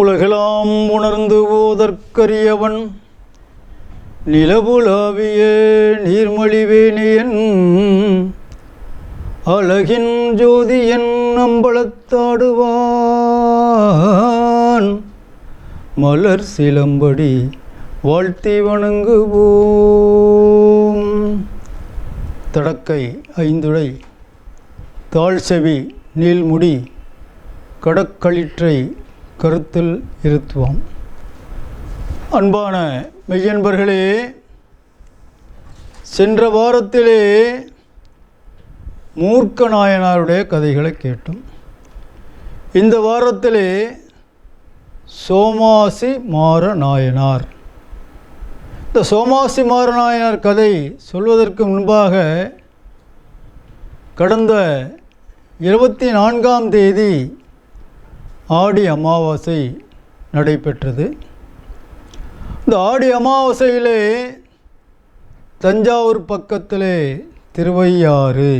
உலகெல்லாம் உணர்ந்து ஓதற்கரியவன் நிலவுலாவிய நீர்மொழிவேணியன் அழகின் ஜோதியன் அம்பலத்தாடுவான் மலர் சிலம்படி வாழ்த்தி வணங்குவோம். தடக்கை ஐந்துடை தாழ்செவி நீள்முடி கடக்களிற்றை கருத்தில் இருத்துவோம். அன்பான மெய்யன்பர்களே, சென்ற வாரத்திலே மூர்க்க நாயனாருடைய கதைகளை கேட்டோம். இந்த வாரத்திலே சோமாசி மாற நாயனார். இந்த சோமாசி மாற நாயனார் கதை சொல்வதற்கு முன்பாக கடந்த 24ஆம் தேதி ஆடி அமாவாசை நடைபெற்றது. இந்த ஆடி அமாவாசையிலே தஞ்சாவூர் பக்கத்திலே திருவையாறு,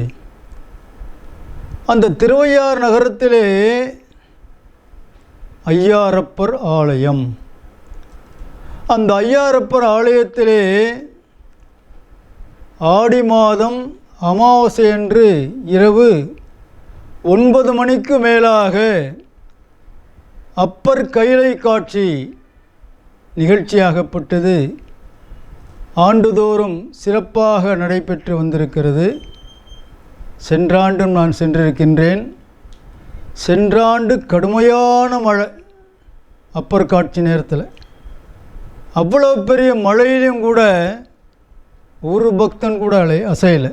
அந்த திருவையாறு நகரத்திலே ஐயாரப்பர் ஆலயம். அந்த ஐயாரப்பர் ஆலயத்திலே ஆடி மாதம் அமாவாசை அன்று இரவு 9 மணிக்கு மேலாக அப்பர் கைலை காட்சி நிகழ்ச்சியாகப்பட்டது. ஆண்டுதோறும் சிறப்பாக நடைபெற்று வந்திருக்கிறது. சென்றாண்டும் நான் சென்றிருக்கின்றேன். சென்றாண்டு கடுமையான மழை, அப்பர் காட்சி நேரத்தில் அவ்வளோ பெரிய மழையிலும் கூட ஒரு பக்தன் கூட அசையலை.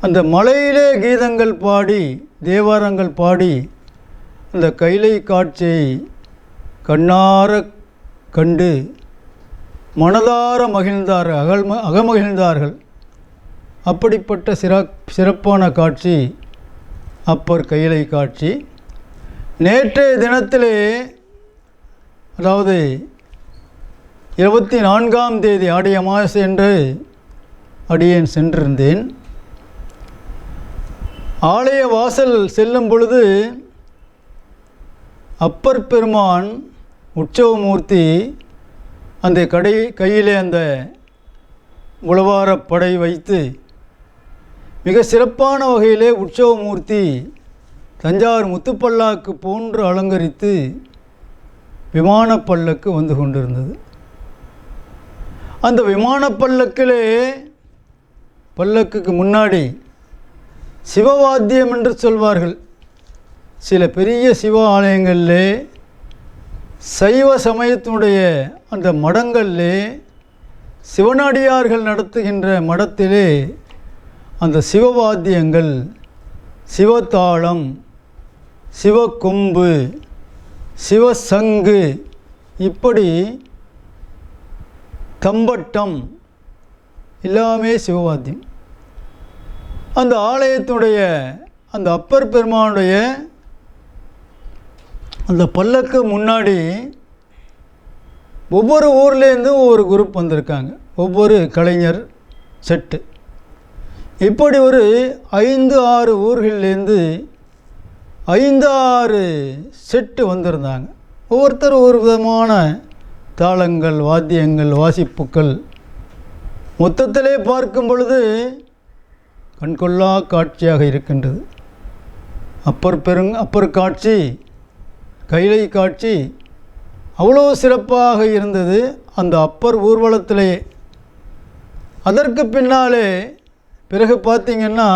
அந்த மலையிலே கீதங்கள் பாடி தேவாரங்கள் பாடி அந்த கைலை காட்சியை கண்ணார கண்டு மனதார அகமகிழ்ந்தார்கள். அப்படிப்பட்ட சிறப்பான காட்சி அப்பர் கைலை காட்சி. நேற்றைய தினத்திலே, அதாவது 24ஆம் தேதி ஆடி அமாவாசை என்று அடியேன் சென்றிருந்தேன். ஆலய வாசல் செல்லும் பொழுது அப்பர் பெருமான் உற்சவமூர்த்தி அந்த கையிலே அந்த உழவாரப் படை வைத்து மிக சிறப்பான வகையிலே உற்சவமூர்த்தி தஞ்சாவூர் முத்துப்பல்லாக்கு போன்று அலங்கரித்து விமான பல்லக்கு வந்து கொண்டிருந்தது. அந்த விமான பல்லக்குக்கு முன்னாடி சிவவாத்தியம் என்று சொல்வார்கள். சில பெரிய சிவ ஆலயங்களிலே, சைவ சமயத்தினுடைய அந்த மடங்களிலே, சிவனடியார்கள் நடத்துகின்ற மடத்திலே அந்த சிவவாத்தியங்கள், சிவதாளம், சிவக்கொம்பு, சிவசங்கு, இப்படி தம்பட்டம் எல்லாமே சிவவாத்தியம். அந்த ஆலயத்துடைய அந்த அப்பர் பெருமானுடைய அந்த பல்லக்கு முன்னாடி ஒவ்வொரு ஊர்லேருந்து ஒவ்வொரு குரூப் வந்திருக்காங்க, ஒவ்வொரு கலைஞர் செட்டு. இப்படி ஒரு 5-6 ஊர்களிலேருந்து 5-6 செட்டு வந்திருந்தாங்க. ஒவ்வொருத்தர் ஒரு விதமான தாளங்கள், வாத்தியங்கள், வாசிப்புக்கள். மொத்தத்திலே பார்க்கும் பொழுது கண்கொள்ளா காட்சியாக இருக்கின்றது. அப்பர் காட்சி, கைலை காட்சி அவ்வளோ சிறப்பாக இருந்தது அந்த அப்பர் ஊர்வலத்திலேயே. அதற்கு பின்னாலே பிறகு பார்த்திங்கன்னா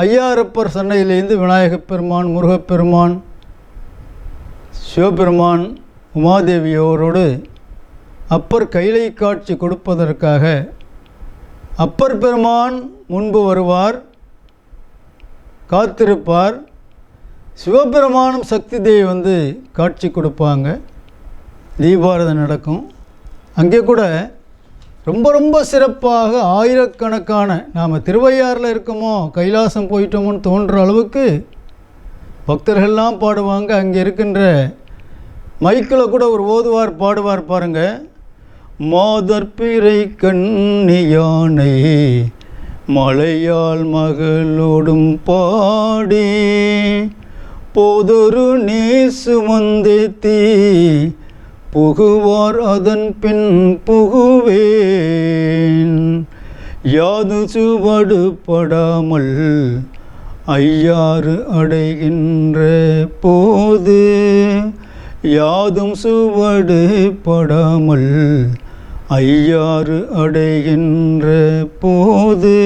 ஐயாரப்பர் சன்னையிலேருந்து விநாயகப் பெருமான், முருகப்பெருமான், சிவபெருமான், உமாதேவியோரோடு அப்பர் கைலை காட்சி கொடுப்பதற்காக அப்பர் பெருமான் முன்பு வருவார், காத்திருப்பார். சிவபெருமானும் சக்தி தேவி வந்து காட்சி கொடுப்பாங்க. தீபாரதனை நடக்கும். அங்கே கூட ரொம்ப ரொம்ப சிறப்பாக ஆயிரக்கணக்கான, நாம் திருவையாறில் இருக்கோமோ கைலாசம் போயிட்டோமோன்னு தோன்ற அளவுக்கு பக்தர்கள்லாம் பாடுவாங்க. அங்கே இருக்கின்ற மைக்கில் கூட ஒரு ஓதுவார் பாடுவார் பாருங்கள். மாதற்பிறை கண்ணியானை மலையாள் மகளோடும் பாடி போதொரு நீர் சுமந்தேத்தி புகுவார் அதன் பின் புகுவேன். யாது சுவடுபடாமல் ஐயாறு அடைகின்ற போது, யாதும் சுவடுபடாமல் ஐயாறு அடைகின்ற போது,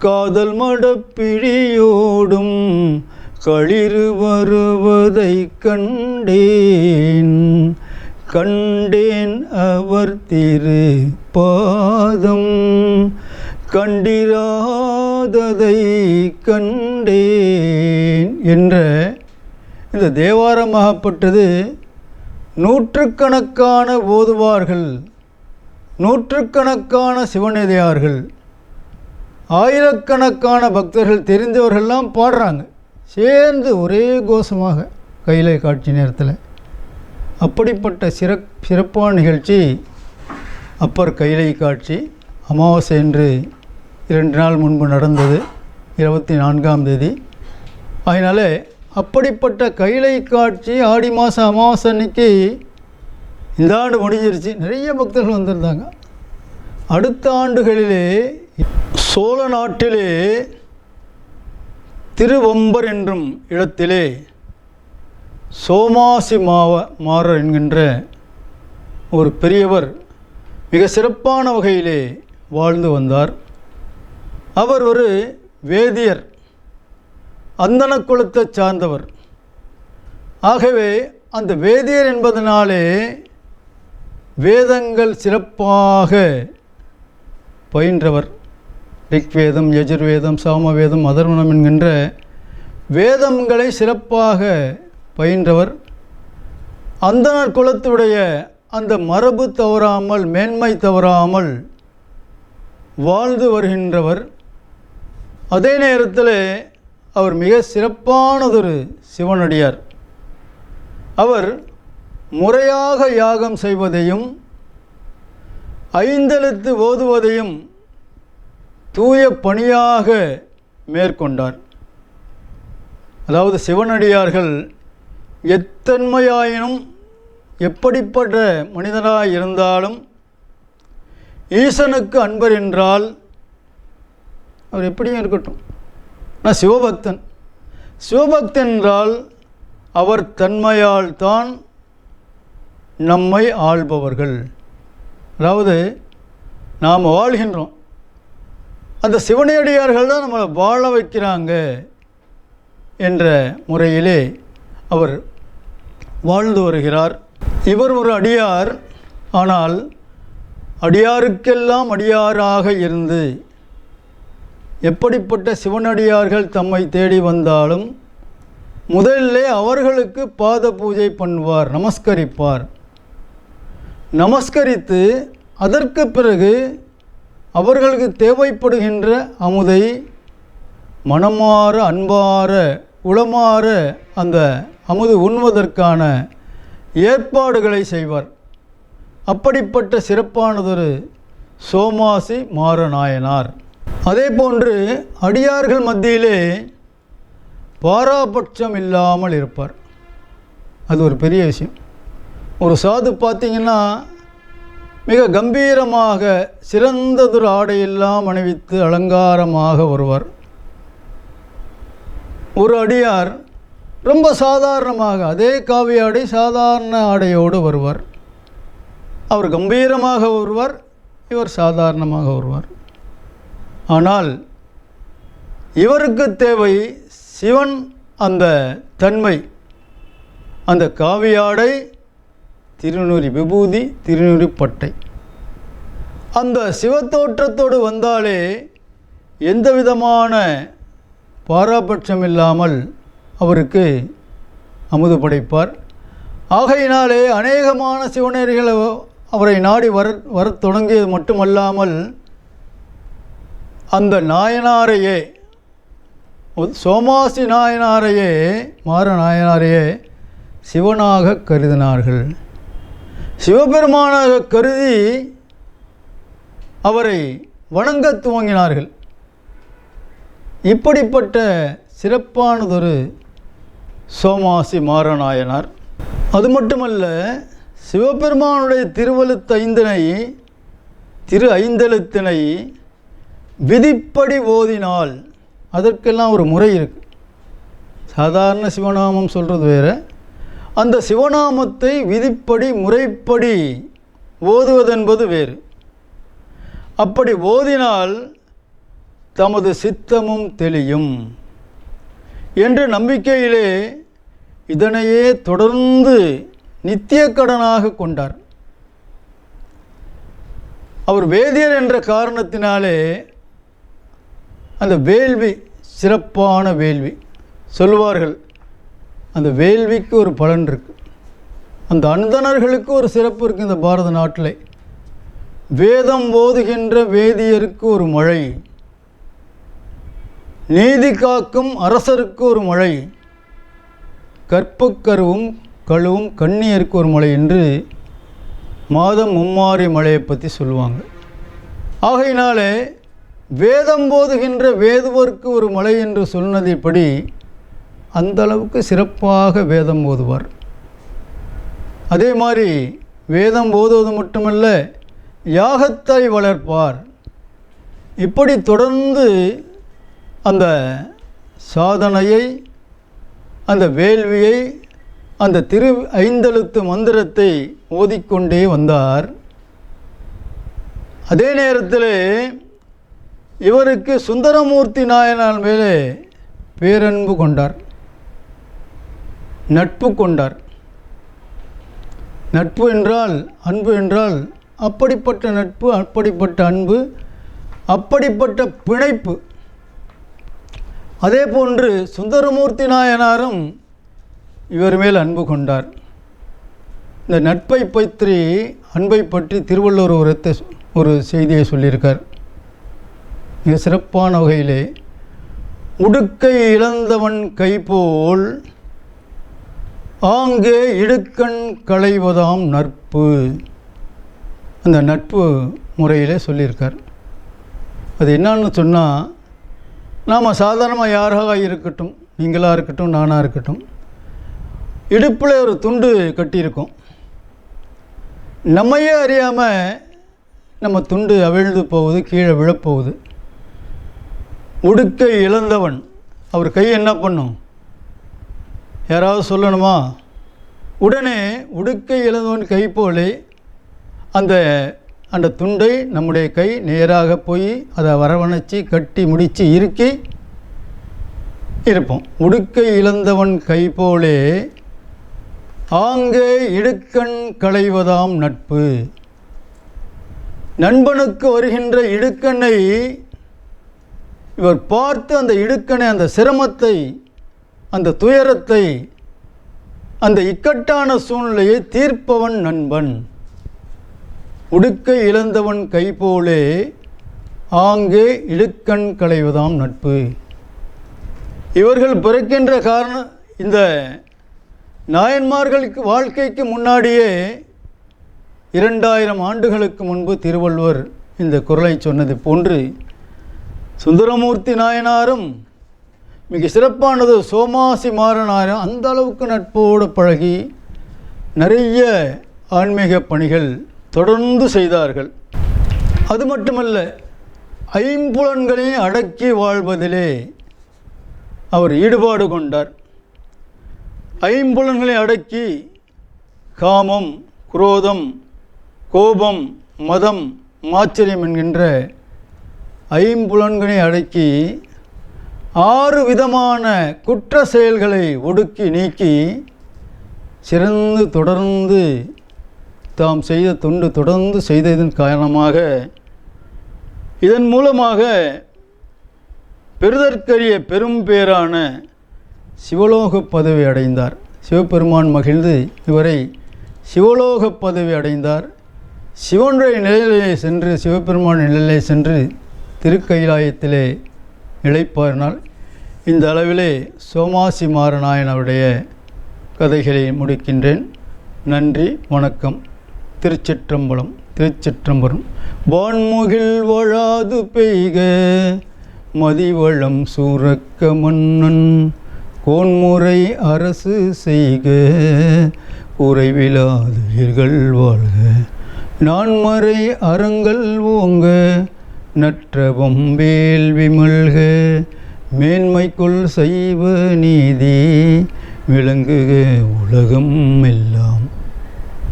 காதல் மடப்பிழியோடும் களிறு வருவதை கண்டேன். கண்டேன் அவர் திரு பாதம், கண்டிராததை கண்டேன் என்ற இந்த தேவாரமாகப்பட்டது நூற்றுக்கணக்கான ஓதுவார்கள், நூற்றுக்கணக்கான சிவனடியார்கள், ஆயிரக்கணக்கான பக்தர்கள் தெரிந்தவர்கள்லாம் பாடுறாங்க சேர்ந்து ஒரே கோஷமாக கையிலை காட்சி நேரத்தில். அப்படிப்பட்ட சிறப்பான நிகழ்ச்சி அப்பர் கையிலை காட்சி அமாவாசை என்று 2 நாள் முன்பு நடந்தது, 24ஆம் தேதி. அதனால் அப்படிப்பட்ட கையிலை காட்சி ஆடி மாதம் அமாவாசை அன்னைக்கு இந்த ஆண்டு முடிஞ்சிருச்சு. நிறைய பக்தர்கள் வந்திருந்தாங்க. அடுத்த ஆண்டுகளிலே சோழ நாட்டிலே திருவம்பர் என்றும் இடத்திலே சோமாசி மாறர் என்கின்ற ஒரு பெரியவர் மிக சிறப்பான வகையிலே வாழ்ந்து வந்தார். அவர் ஒரு வேதியர், அந்தண குலத்தை சார்ந்தவர். ஆகவே அந்த வேதியர் என்பதனாலே வேதங்கள் சிறப்பாக பயின்றவர். ரிக்வேதம், யஜுர்வேதம், சாமவேதம், அதர்வனம் என்கின்ற வேதங்களை சிறப்பாக பயின்றவர். அந்தணர் குலத்துடைய அந்த மரபு தவறாமல், மேன்மை தவறாமல் வாழ்ந்து வருகின்றவர். அதே நேரத்தில் அவர் மிக சிறப்பானதொரு சிவனடியார். அவர் முறையாக யாகம் செய்வதையும் 5 எழுத்து ஓதுவதையும் தூய பணியாக மேற்கொண்டார். அதாவது சிவனடியார்கள் எத்தன்மையாயினும், எப்படிப்பட்ட மனிதனாக இருந்தாலும் ஈசனுக்கு அன்பர் என்றால் அவர் எப்படியும் இருக்கட்டும். நான் சிவபக்தன். சிவபக்தன் என்றால் அவர் தன்மையால் தான் நம்மை ஆள்பவர்கள். அதாவது நாம் வாழ்கின்றோம், அந்த சிவனடியார்கள் தான் நம்மளை வாழ வைக்கிறாங்க என்ற முறையிலே அவர் வாழ்ந்து வருகிறார். இவர் ஒரு அடியார். ஆனால் அடியாருக்கெல்லாம் அடியாராக இருந்து எப்படிப்பட்ட சிவனடியார்கள் தம்மை தேடி வந்தாலும் முதலிலே அவர்களுக்கு பாத பூஜை பண்ணுவார், நமஸ்கரிப்பார். நமஸ்கரித்து அதற்கு பிறகு அவர்களுக்கு தேவைப்படுகின்ற அமுதை மனமாற, அன்பார, உளமாற அந்த அமுது உண்வதற்கான ஏற்பாடுகளை செய்வார். அப்படிப்பட்ட சிறப்பானதொரு சோமாசி மாறநாயனார். அதே போன்று அடியார்கள் மத்தியிலே பாராபட்சம் இல்லாமல் இருப்பார். அது ஒரு பெரிய விஷயம். ஒரு சாது பார்த்திங்கன்னா மிக கம்பீரமாக சிறந்ததொரு ஆடையெல்லாம் அணிவித்து அலங்காரமாக வருவார். ஒரு அடியார் ரொம்ப சாதாரணமாக அதே காவி ஆடை, சாதாரண ஆடையோடு வருவார். அவர் கம்பீரமாக வருவார், இவர் சாதாரணமாக வருவார். ஆனால் இவருக்கு தேவை சிவன் அந்த தன்மை, அந்த காவியாடை, திருநூறி விபூதி, திருநூறி பட்டை. அந்த சிவத்தோற்றத்தோடு வந்தாலே எந்த விதமான பாராபட்சம் இல்லாமல் அவருக்கு அமுது படைப்பார். ஆகையினாலே அநேகமான சிவனடிகள் அவரை நாடி வரத் தொடங்கியது மட்டுமல்லாமல் அந்த நாயனாரையே, சோமாசி நாயனாரையே, மாற நாயனாரையே சிவனாக கருதினார்கள். சிவபெருமானாக கருதி அவரை வணங்க துவங்கினார்கள். இப்படிப்பட்ட சிறப்பானதொரு சோமாசி மாறநாயனார். அது மட்டுமல்ல, சிவபெருமானுடைய திரு ஐந்தெழுத்தினை விதிப்படி ஓதினால் அதற்கெல்லாம் ஒரு முறை இருக்குது. சாதாரண சிவநாமம் சொல்கிறது வேறு, அந்த சிவநாமத்தை விதிப்படி முறைப்படி ஓதுவதென்பது வேறு. அப்படி ஓதினால் தமது சித்தமும் தெளியும் என்ற நம்பிக்கையிலே இதனையே தொடர்ந்து நித்திய கடனாக கொண்டார். அவர் வேதியர் என்ற காரணத்தினாலே அந்த வேள்வி சிறப்பான வேள்வி சொல்லுவார்கள். அந்த வேள்விக்கு ஒரு பலன் இருக்குது. அந்த அந்தணர்களுக்கு ஒரு சிறப்பு இருக்குது. இந்த பாரத நாட்டில் வேதம் ஓதுகின்ற வேதியருக்கு ஒரு மழை, நீதி காக்கும் அரசருக்கு ஒரு மழை, கற்பக்கருவும் கழுவும் கண்ணியருக்கு ஒரு மழை என்று மாதம் மும்மாரி மழையை பற்றி சொல்லுவாங்க. ஆகையினாலே வேதம் போதுகின்ற வேதுவருக்கு ஒரு மழை என்று சொன்னதைப்படி அந்த அளவுக்கு சிறப்பாக வேதம் ஓதுவார். அதே மாதிரி வேதம் ஓதுவது மட்டுமல்ல, யாகத்தை வளர்ப்பார். இப்படி தொடர்ந்து அந்த சாதனையை, அந்த வேள்வியை, அந்த திரு ஐந்தெழுத்து மந்திரத்தை ஓதிக்கொண்டே வந்தார். அதே நேரத்தில் இவருக்கு சுந்தரமூர்த்தி நாயனார் மேலே பேரன்பு கொண்டார், நட்பு கொண்டார். நட்பு என்றால், அன்பு என்றால் அப்படிப்பட்ட நட்பு, அப்படிப்பட்ட அன்பு, அப்படிப்பட்ட பிணைப்பு. அதே போன்று சுந்தரமூர்த்தி நாயனாரும் இவர் மேல் அன்பு கொண்டார். இந்த நட்பை பற்றி, அன்பை பற்றி திருவள்ளுவர் ஒரு செய்தியை சொல்லியிருக்கார். மிக சிறப்பான வகையிலே, உடுக்கை இழந்தவன் கைபோல் ஆங்கே இடுக்கண் களைவதாம் நட்பு. அந்த நட்பு முறையிலே சொல்லியிருக்கார். அது என்னன்னு சொன்னால், நாம் சாதாரணமாக யாராக இருக்கட்டும், நீங்களாக இருக்கட்டும், நானாக இருக்கட்டும், இடுப்பில் ஒரு துண்டு கட்டியிருக்கோம். நம்மையே அறியாமல் நம்ம துண்டு அவிழ்ந்து போகுது, கீழே விழப்போகுது. உடுக்கை இழந்தவன், அவர் கை என்ன பண்ணும்? யாராவது சொல்லணுமா? உடனே உடுக்கை இழந்தவன் கை போலே அந்த துண்டை நம்முடைய கை நேராக போய் அதை வரவணைச்சி கட்டி முடித்து இறுக்கி இருப்போம். உடுக்கை இழந்தவன் கை போலே ஆங்கே இடுக்கண் களைவதாம் நட்பு. நண்பனுக்கு வருகின்ற இடுக்கண்ணை இவர் பார்த்து அந்த இடுக்கணை, அந்த சிரமத்தை, அந்த துயரத்தை, அந்த இக்கட்டான சூழ்நிலையை தீர்ப்பவன் நண்பன். உடுக்கை இழந்தவன் கை போலே ஆங்கே இடுக்கண் களைவதாம் நட்பு. இவர்கள் பிறக்கின்ற காரணம், இந்த நாயன்மார்களுக்கு வாழ்க்கைக்கு முன்னாடியே 2000 ஆண்டுகளுக்கு முன்பு திருவள்ளுவர் இந்த குறளை சொன்னது போன்று சுந்தரமூர்த்தி நாயனாரும் மிக சிறப்பானது. சோமாசி மாறனாரும் அந்த அளவுக்கு நட்போடு பழகி நிறைய ஆன்மீக பணிகள் தொடர்ந்து செய்தார்கள். அது மட்டுமல்ல, ஐம்புலன்களை அடக்கி வாழ்வதிலே அவர் ஈடுபாடு கொண்டார். ஐம்புலன்களை அடக்கி காமம், குரோதம், கோபம், மதம், மாச்சரியம் என்கின்ற ஐம்புலன்களை அடக்கி 6 விதமான குற்ற செயல்களை ஒடுக்கி நீக்கி சிறந்து தொடர்ந்து தாம் செய்த தொண்டு தொடர்ந்து செய்ததன் காரணமாக, இதன் மூலமாக பெறுதற்கரிய பெரும் பேரான சிவலோக பதவி அடைந்தார். சிவபெருமான் மகிழ்ந்து இவரை சிவலோக பதவி அடைந்தார். சிவனுடைய நிலையிலே சென்று, சிவபெருமான் நிலையிலே சென்று திருக்கைலாயத்திலே இளைப்பாறினார். இந்த அளவிலே சோமாசி மாறநாயனாருடைய கதைகளை முடிக்கின்றேன். நன்றி, வணக்கம். திருச்சிற்றம்பலம். திருச்சிற்றம்பலம். வான்முகில் வழாது பெய்க மதிவளம் சூரக்க மன்னன் கோன்முறை அரசு செய்க, குறைவிலாதீர்கள் வாழ்க. நான்மறை அறங்கள் ஓங்க, நற்றவம் வேள்வி மல்க. மேன்மைக்குள் சைவ நீதி, விளங்குக உலகம் எல்லாம்.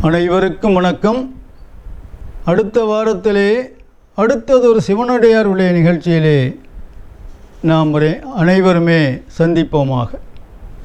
அனைவருக்கும் வணக்கம். அடுத்த வாரத்திலே அடுத்ததொரு சிவனடியாருடைய நிகழ்ச்சியிலே நாம் அனைவருமே சந்திப்போமாக.